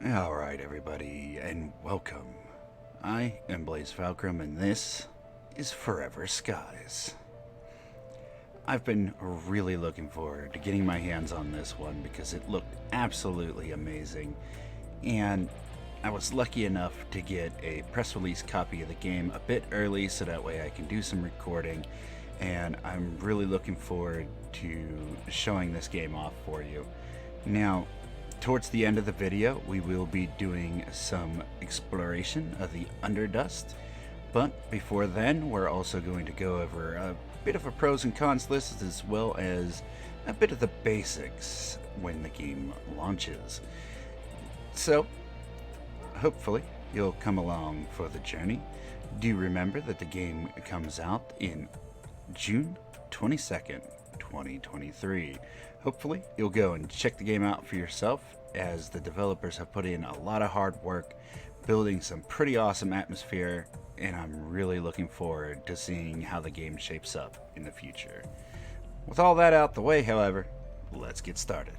Alright everybody, and welcome. I am Blazze Valkurm, and this is Forever Skies. I've been really looking forward to getting my hands on this one because it looked absolutely amazing, and I was lucky enough to get a press release copy of the game a bit early so that way I can do some recording, and I'm really looking forward to showing this game off for you. Now, towards the end of the video, we will be doing some exploration of the Underdust, but before then, we're also going to go over a bit of a pros and cons list as well as a bit of the basics when the game launches. So, hopefully, you'll come along for the journey. Do remember that the game comes out in June 22nd, 2023. Hopefully, you'll go and check the game out for yourself, as the developers have put in a lot of hard work building some pretty awesome atmosphere, and I'm really looking forward to seeing how the game shapes up in the future. With all that out the way, however, let's get started.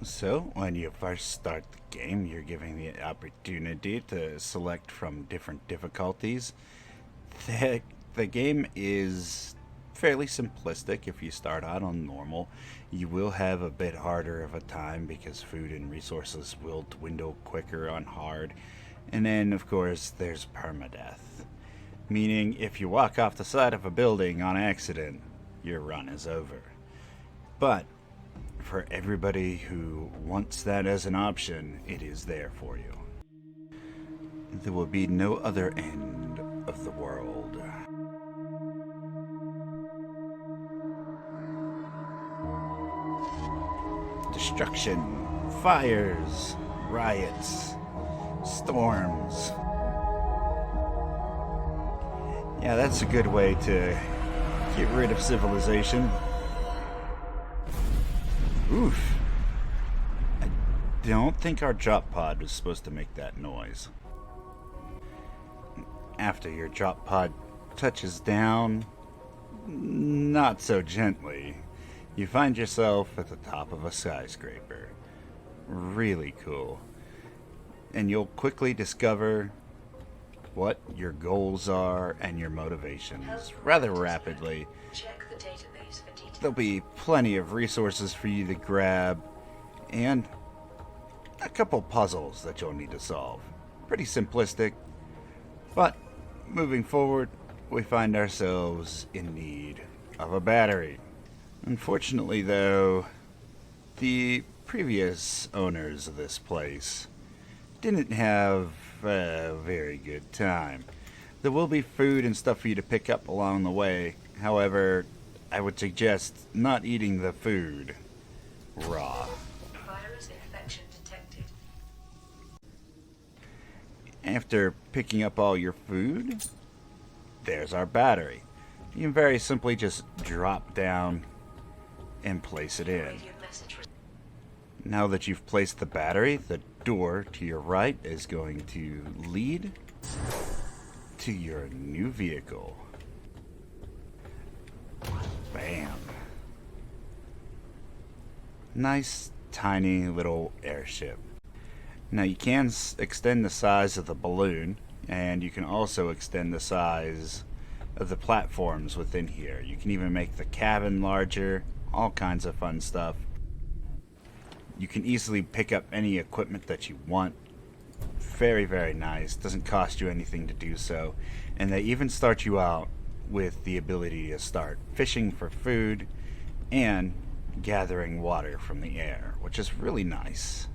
So, when you first start the game, you're given the opportunity to select from different difficulties. The game is fairly simplistic. If you start out on normal, you will have a bit harder of a time because food and resources will dwindle quicker on hard. And then, of course, there's permadeath, meaning if you walk off the side of a building on accident, your run is over. But for everybody who wants that as an option, it is there for you. There will be no other end of the world. Destruction, fires, riots, storms. Yeah, that's a good way to get rid of civilization. Oof. I don't think our drop pod was supposed to make that noise. After your drop pod touches down, not so gently, you find yourself at the top of a skyscraper. Really cool. And you'll quickly discover what your goals are and your motivations rather rapidly. There'll be plenty of resources for you to grab, and a couple puzzles that you'll need to solve. Pretty simplistic, but moving forward, we find ourselves in need of a battery. Unfortunately, though, the previous owners of this place didn't have a very good time. There will be food and stuff for you to pick up along the way. However, I would suggest not eating the food raw. Virus infection detected. After picking up all your food, there's our battery. You can very simply just drop down and place it in. Now that you've placed the battery, the door to your right is going to lead to your new vehicle. Bam. Nice, tiny little airship. Now you can extend the size of the balloon, and you can also extend the size of the platforms within here. You can even make the cabin larger, all kinds of fun stuff. You can easily pick up any equipment that you want. Very, very nice. Doesn't cost you anything to do so. And they even start you out with the ability to start fishing for food and gathering water from the air, which is really nice.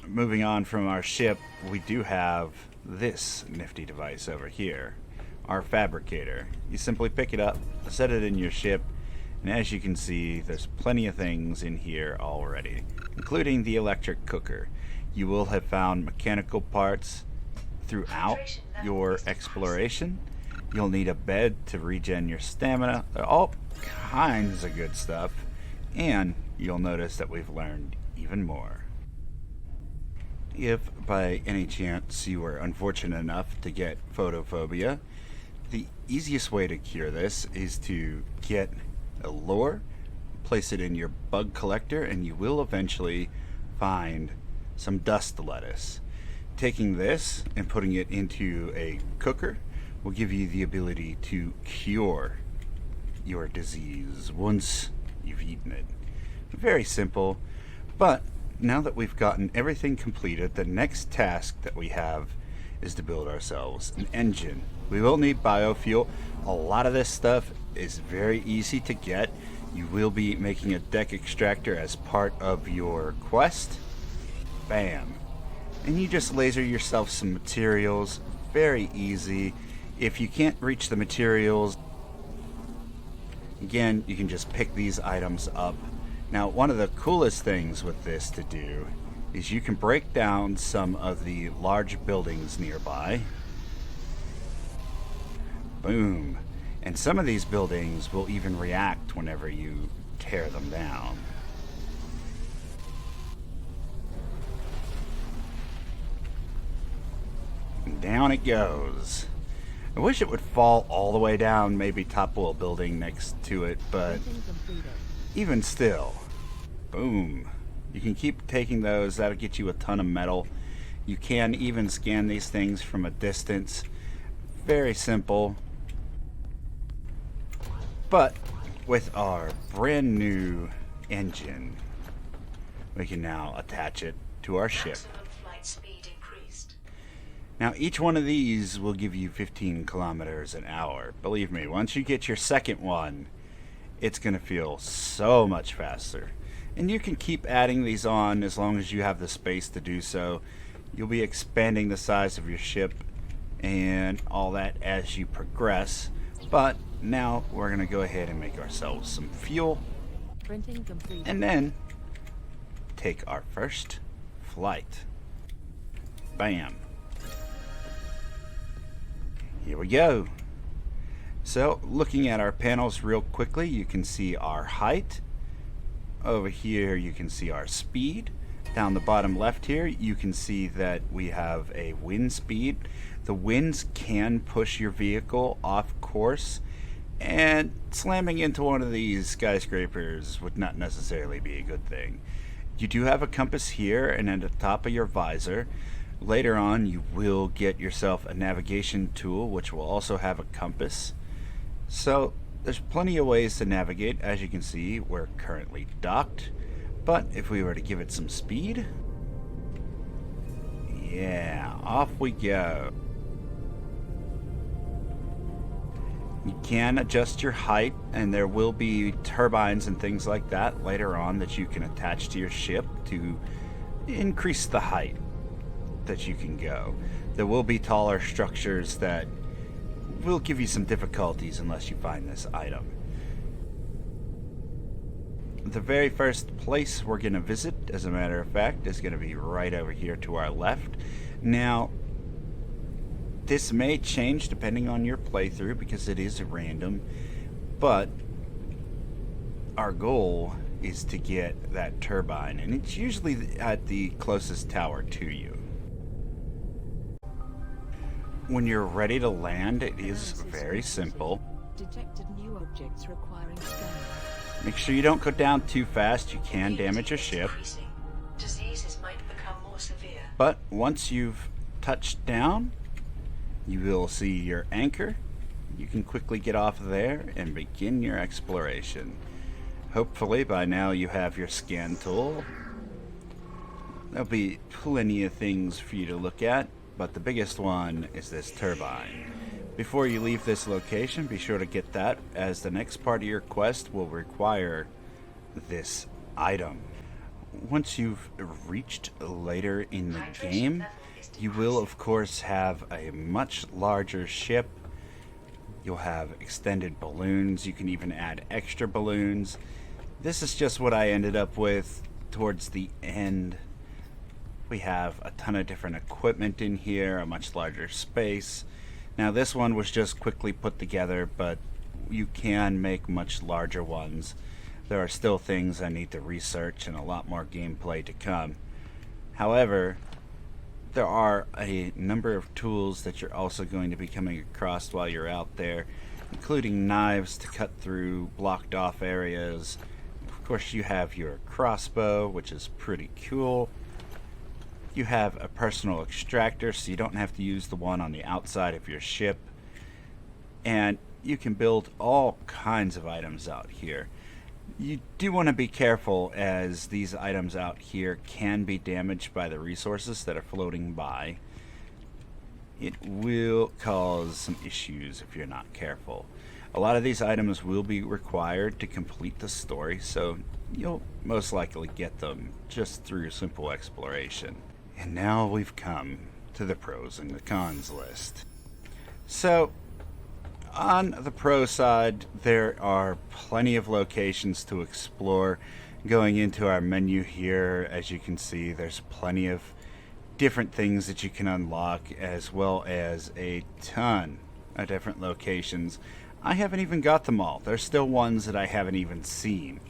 Moving on from our ship, we do have this nifty device over here, our fabricator. You simply pick it up, set it in your ship, and as you can see, there's plenty of things in here already, including the electric cooker. You will have found mechanical parts throughout your exploration. You'll need a bed to regen your stamina, all kinds of good stuff, and you'll notice that we've learned even more. If by any chance you were unfortunate enough to get photophobia, the easiest way to cure this is to get a lure, place it in your bug collector, and you will eventually find some dust lettuce. Taking this and putting it into a cooker will give you the ability to cure your disease once you've eaten it. Very simple, but now that we've gotten everything completed, the next task that we have is to build ourselves an engine. We will need biofuel. A lot of this stuff is very easy to get. You will be making a deck extractor as part of your quest. Bam. And you just laser yourself some materials. Very easy. If you can't reach the materials, again, you can just pick these items up. Now, one of the coolest things with this to do is you can break down some of the large buildings nearby. Boom. And some of these buildings will even react whenever you tear them down. And down it goes. I wish it would fall all the way down, maybe topple a building next to it, but even still. Boom. You can keep taking those. That'll get you a ton of metal. You can even scan these things from a distance. Very simple. But with our brand new engine, we can now attach it to our ship. Maximum flight speed increased. Now each one of these will give you 15 kilometers an hour. Believe me, once you get your second one, it's going to feel so much faster. And you can keep adding these on as long as you have the space to do so. You'll be expanding the size of your ship and all that as you progress. But now we're going to go ahead and make ourselves some fuel. Printing complete. And then take our first flight. Bam. Here we go. So looking at our panels real quickly, you can see our height. Over here you can see our speed. Down the bottom left here you can see that we have a wind speed. The winds can push your vehicle off course, and slamming into one of these skyscrapers would not necessarily be a good thing. You do have a compass here and at the top of your visor. Later on you will get yourself a navigation tool which will also have a compass. So there's plenty of ways to navigate. As you can see, we're currently docked, but if we were to give it some speed, yeah, off we go. You can adjust your height, and there will be turbines and things like that later on that you can attach to your ship to increase the height that you can go. There will be taller structures that will give you some difficulties unless you find this item. The very first place we're going to visit, as a matter of fact, is going to be right over here to our left. Now, this may change depending on your playthrough because it is random, but our goal is to get that turbine, and it's usually at the closest tower to you. When you're ready to land, it is very simple. Detected new objects requiring scanning. Make sure you don't go down too fast. You can damage your ship. Increasing. Diseases might become more severe. But once you've touched down, you will see your anchor. You can quickly get off there and begin your exploration. Hopefully by now you have your scan tool. There'll be plenty of things for you to look at, but the biggest one is this turbine. Before you leave this location, be sure to get that, as the next part of your quest will require this item. Once you've reached later in the game, you will of course have a much larger ship. You'll have extended balloons. You can even add extra balloons. This is just what I ended up with towards the end. We have a ton of different equipment in here, a much larger space. Now this one was just quickly put together, but you can make much larger ones. There are still things I need to research and a lot more gameplay to come. However, there are a number of tools that you're also going to be coming across while you're out there, including knives to cut through blocked off areas. Of course, you have your crossbow, which is pretty cool. You have a personal extractor, so you don't have to use the one on the outside of your ship. And you can build all kinds of items out here. You do want to be careful, as these items out here can be damaged by the resources that are floating by. It will cause some issues if you're not careful. A lot of these items will be required to complete the story, so you'll most likely get them just through simple exploration. And now we've come to the pros and the cons list. So, on the pro side, there are plenty of locations to explore. Going into our menu here, as you can see, there's plenty of different things that you can unlock, as well as a ton of different locations. I haven't even got them all. There's still ones that I haven't even seen.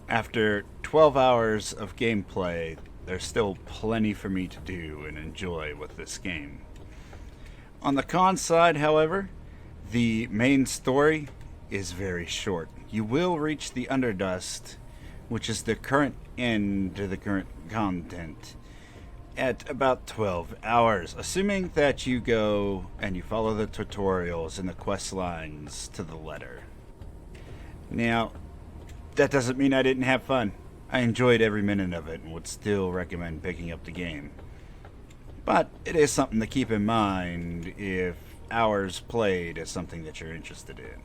After 12 hours of gameplay, there's still plenty for me to do and enjoy with this game. On the con side, however, the main story is very short. You will reach the Underdust, which is the current end to the current content, at about 12 hours, assuming that you go and you follow the tutorials and the quest lines to the letter. Now, that doesn't mean I didn't have fun. I enjoyed every minute of it and would still recommend picking up the game. But it is something to keep in mind if hours played is something that you're interested in.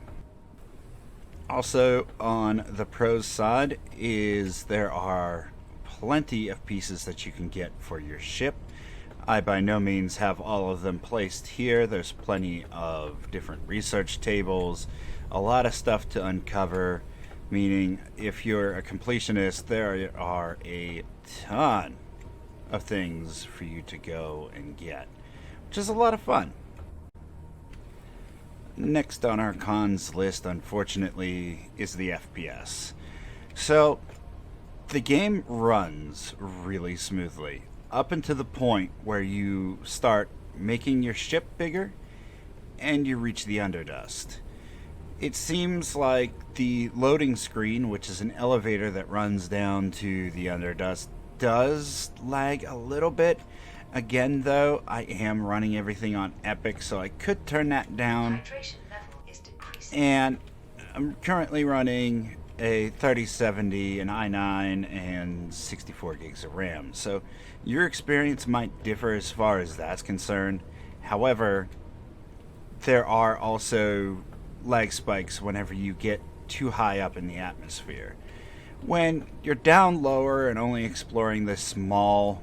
Also, on the pros side, is there are plenty of pieces that you can get for your ship. I by no means have all of them placed here. There's plenty of different research tables, a lot of stuff to uncover, meaning if you're a completionist, there are a ton of things for you to go and get, which is a lot of fun. Next on our cons list, unfortunately, is the FPS. So, the game runs really smoothly up until the point where you start making your ship bigger and you reach the Underdust. It seems like the loading screen, which is an elevator that runs down to the Underdust, does lag a little bit. Again, though, I am running everything on Epic, so I could turn that down. Hydration level is decreasing. And I'm currently running a 3070, an i9, and 64 gigs of RAM. So your experience might differ as far as that's concerned. However, there are also lag spikes whenever you get too high up in the atmosphere. When you're down lower and only exploring the small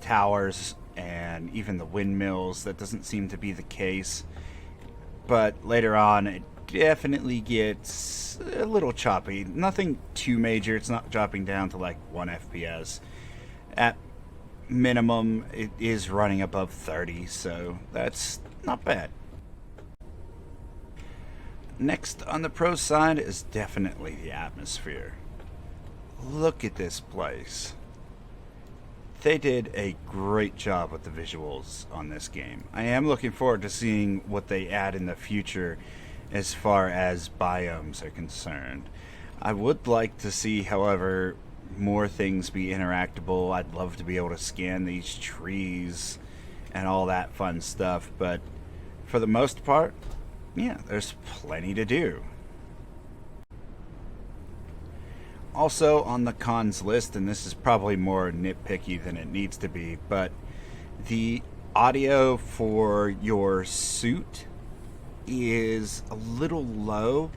towers and even the windmills, that doesn't seem to be the case. But later on, it definitely gets a little choppy. Nothing too major. It's not dropping down to like 1 FPS. At minimum, it is running above 30, so that's not bad. Next on the pro side is definitely the atmosphere. Look at this place. They did a great job with the visuals on this game. I am looking forward to seeing what they add in the future as far as biomes are concerned. I would like to see, however, more things be interactable. I'd love to be able to scan these trees and all that fun stuff, but for the most part, yeah, there's plenty to do. Also on the cons list, and this is probably more nitpicky than it needs to be, but the audio for your suit is a little low,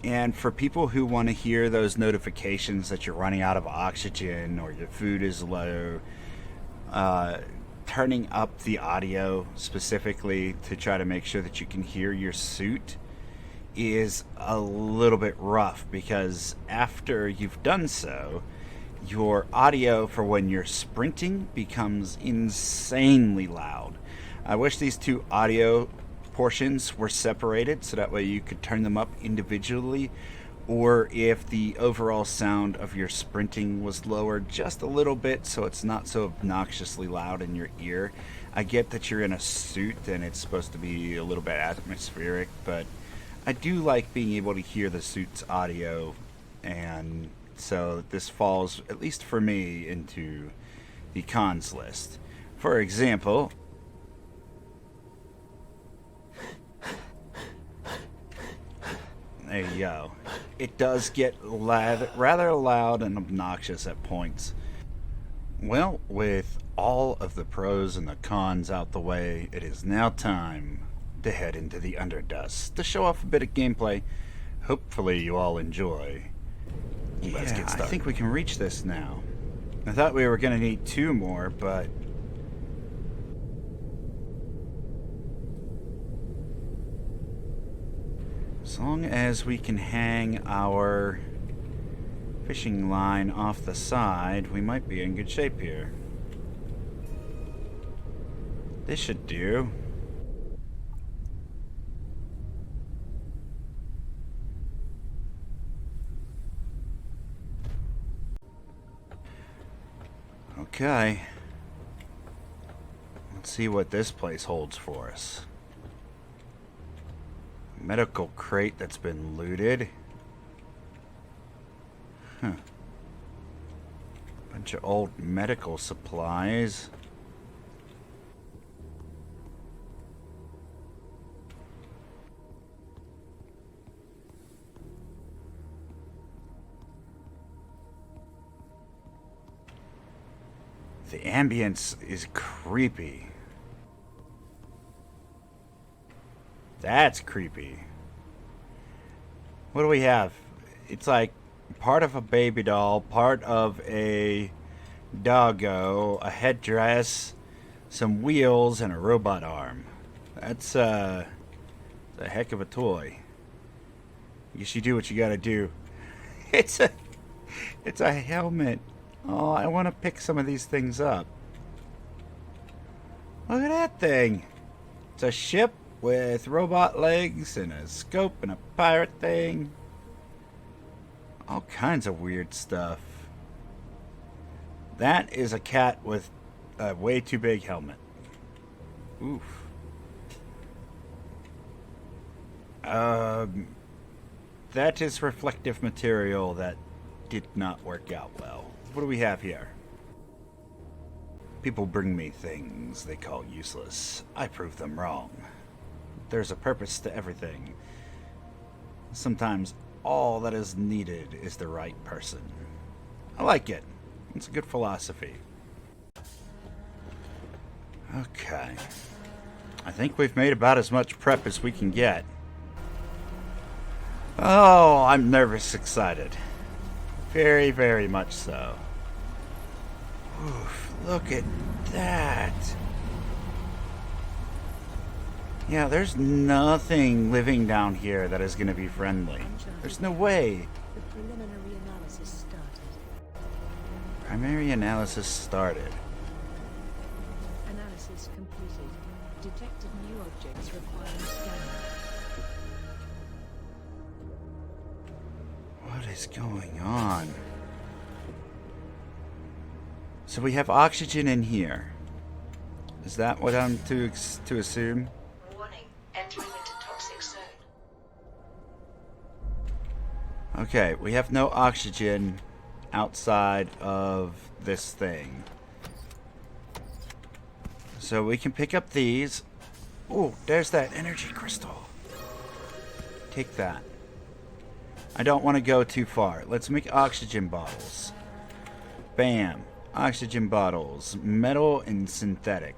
and for people who want to hear those notifications that you're running out of oxygen or your food is low, turning up the audio specifically to try to make sure that you can hear your suit is a little bit rough, because after you've done so, your audio for when you're sprinting becomes insanely loud. I wish these two audio portions were separated so that way you could turn them up individually, or if the overall sound of your sprinting was lowered just a little bit so it's not so obnoxiously loud in your ear. I get that you're in a suit and it's supposed to be a little bit atmospheric, but I do like being able to hear the suit's audio, and so this falls, at least for me, into the cons list. For example, there you go. It does get rather loud and obnoxious at points. Well, with all of the pros and the cons out the way, it is now time to head into the Underdust to show off a bit of gameplay. Hopefully you all enjoy. Let's get started. I think we can reach this now. I thought we were going to need 2 more, but as long as we can hang our fishing line off the side, we might be in good shape here. This should do. Okay. Let's see what this place holds for us. Medical crate that's been looted. Huh. Bunch of old medical supplies. The ambience is creepy. That's creepy. What do we have? It's like part of a baby doll, part of a doggo, a headdress, some wheels, and a robot arm. That's a heck of a toy. I guess you do what you gotta do. It's a helmet. Oh, I want to pick some of these things up. Look at that thing. It's a ship with robot legs and a scope and a pirate thing. All kinds of weird stuff. That is a cat with a way too big helmet. Oof. That is reflective material that did not work out well. What do we have here? People bring me things they call useless. I prove them wrong. There's a purpose to everything. Sometimes all that is needed is the right person. I like it. It's a good philosophy. Okay. I think we've made about as much prep as we can get. Oh, I'm nervous excited. Very, very much so. Oof, look at that. Yeah, there's nothing living down here that is going to be friendly. There's no way. The preliminary analysis started. Primary analysis started. Analysis completed. Detected new objects requiring scanning. What is going on? So we have oxygen in here. Is that what I'm to assume? Warning, entering into toxic zone. Okay, we have no oxygen outside of this thing. So we can pick up these. Oh, there's that energy crystal. Take that. I don't want to go too far. Let's make oxygen bottles. Bam. Oxygen bottles. Metal and synthetic.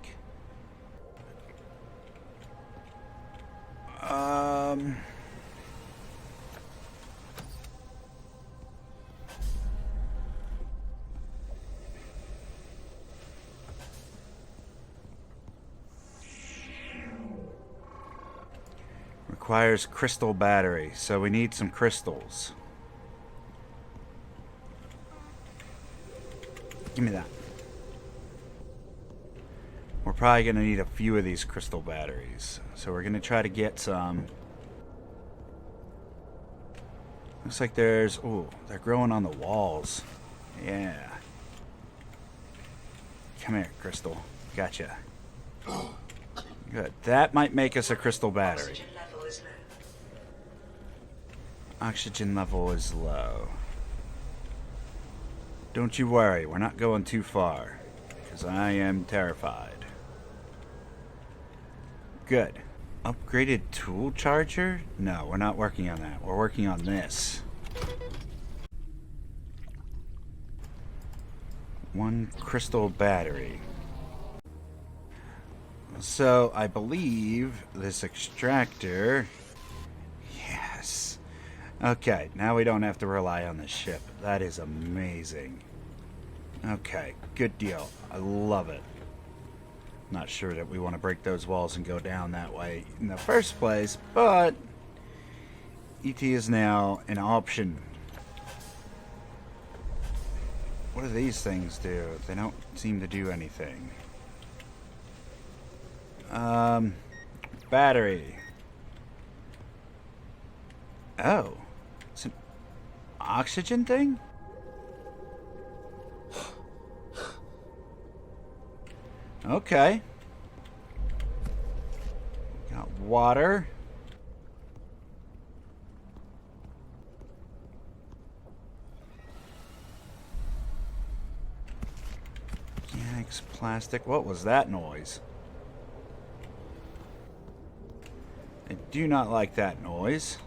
Requires crystal battery, so we need some crystals. Give me that. We're probably going to need a few of these crystal batteries, so we're going to try to get some. Looks like there's... Oh, they're growing on the walls. Yeah. Come here, crystal. Gotcha. Good. That might make us a crystal battery. Oxygen level is low. Oxygen level is low. Don't you worry, we're not going too far. because I am terrified. Good. Upgraded tool charger? No, we're not working on that. We're working on this. One crystal battery. So, I believe this extractor... Yes. Okay, now we don't have to rely on the ship. That is amazing. Okay, good deal. I love it. Not sure that we want to break those walls and go down that way in the first place, but ET is now an option. What do these things do? They don't seem to do anything. Battery. Oh. It's an oxygen thing? Okay. Got water. Organics, plastic. What was that noise? I do not like that noise.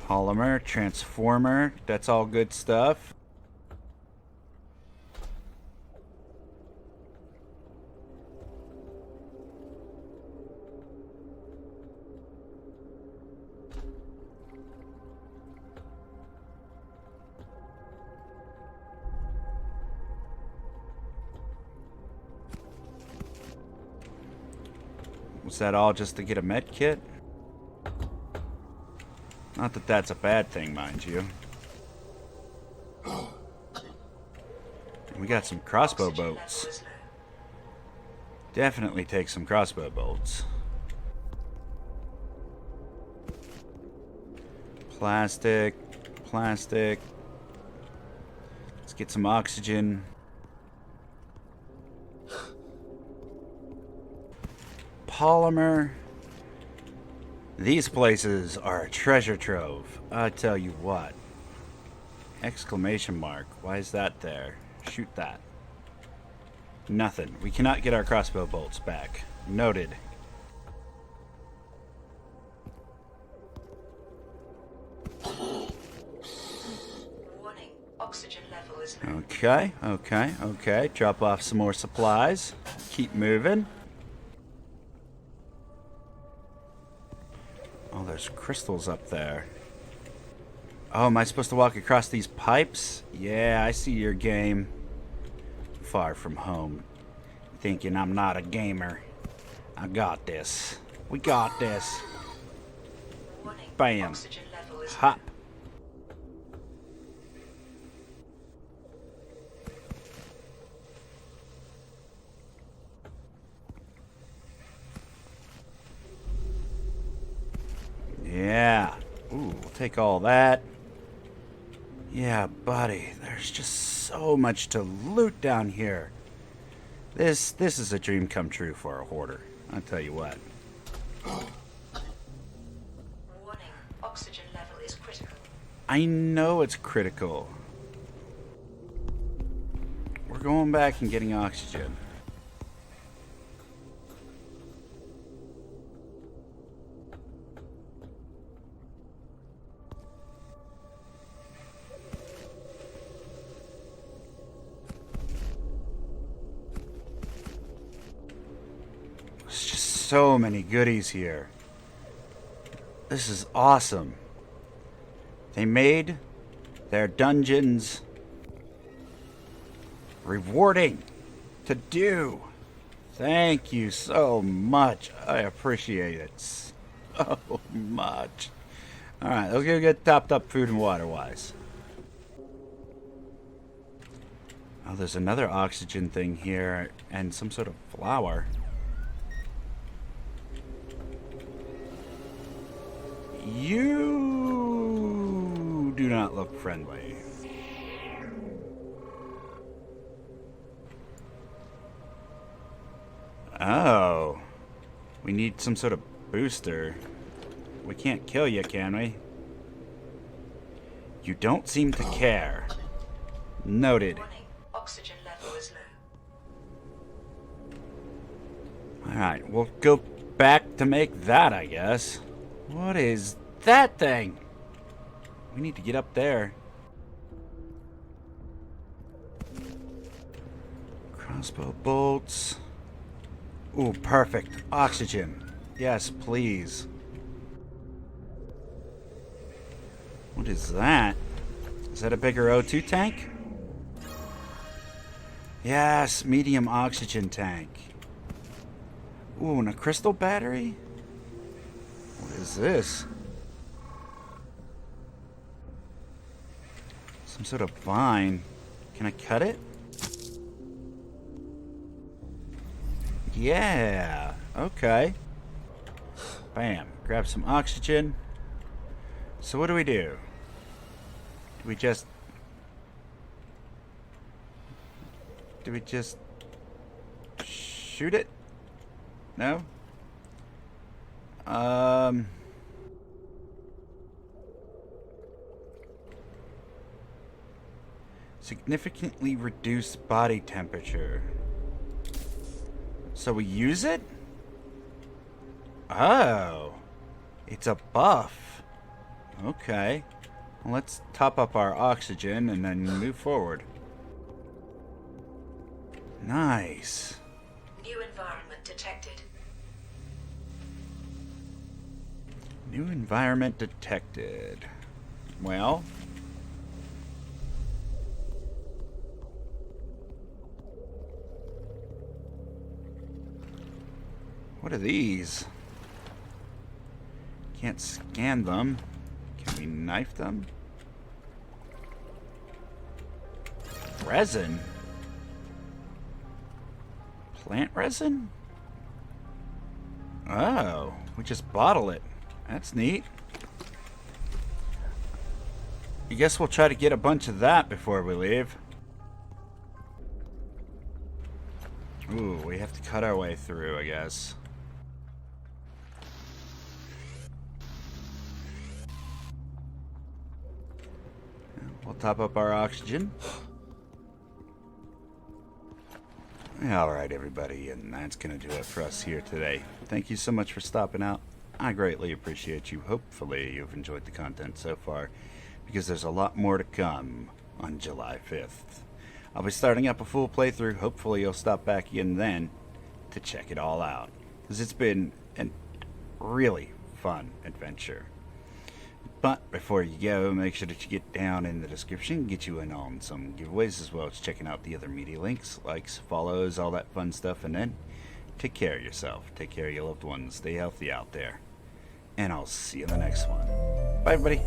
Polymer, transformer, that's all good stuff. Was that all just to get a med kit? Not that that's a bad thing, mind you. We got some crossbow bolts. Definitely take some crossbow bolts. Plastic. Plastic. Let's get some oxygen. Polymer. These places are a treasure trove. I tell you what. Exclamation mark. Why is that there? Shoot that. Nothing. We cannot get our crossbow bolts back. Noted. Warning. Oxygen level is low. Okay. Drop off some more supplies. Keep moving. Oh, there's crystals up there. Oh, am I supposed to walk across these pipes? Yeah, I see your game. Far from home. Thinking I'm not a gamer. I got this. We got this. Warning. Bam. Oxygen level is Hop. Yeah. Ooh, we'll take all that. Yeah, buddy. There's just so much to loot down here. This is a dream come true for a hoarder. I'll tell you what. warning. Oxygen level is critical. I know it's critical. We're going back and getting oxygen. There's just so many goodies here. This is awesome. They made their dungeons rewarding to do. Thank you so much. I appreciate it so much. Alright, let's go get topped up food and water wise. Oh, there's another oxygen thing here and some sort of flower. You do not look friendly. Oh. We need some sort of booster. We can't kill you, can we? You don't seem to care. Noted. Warning, oxygen level is low. Alright, we'll go back to make that, I guess. What is that thing? We need to get up there. Crossbow bolts. Ooh, perfect. Oxygen. Yes, please. What is that? Is that a bigger O2 tank? Yes, medium oxygen tank. Ooh, and a crystal battery? What is this? Some sort of vine. Can I cut it? Yeah. Okay. Bam. Grab some oxygen. So what do we do? Do we just shoot it? No? Significantly reduced body temperature. So we use it? Oh. It's a buff. Okay. Well, let's top up our oxygen and then move forward. Nice. New environment detected. New environment detected. Well. What are these? Can't scan them. Can we knife them? Resin? Plant resin? Oh, we just bottle it. That's neat. I guess we'll try to get a bunch of that before we leave. Ooh, we have to cut our way through, I guess. We'll top up our oxygen. Alright, everybody, and that's going to do it for us here today. Thank you so much for stopping out. I greatly appreciate you. Hopefully you've enjoyed the content so far, because there's a lot more to come on July 5th. I'll be starting up a full playthrough. Hopefully you'll stop back in then to check it all out, because it's been a really fun adventure. But before you go, make sure that you get down in the description, get you in on some giveaways, as well as checking out the other media links, likes, follows, all that fun stuff. And then take care of yourself, take care of your loved ones, stay healthy out there, and I'll see you in the next one. Bye, everybody.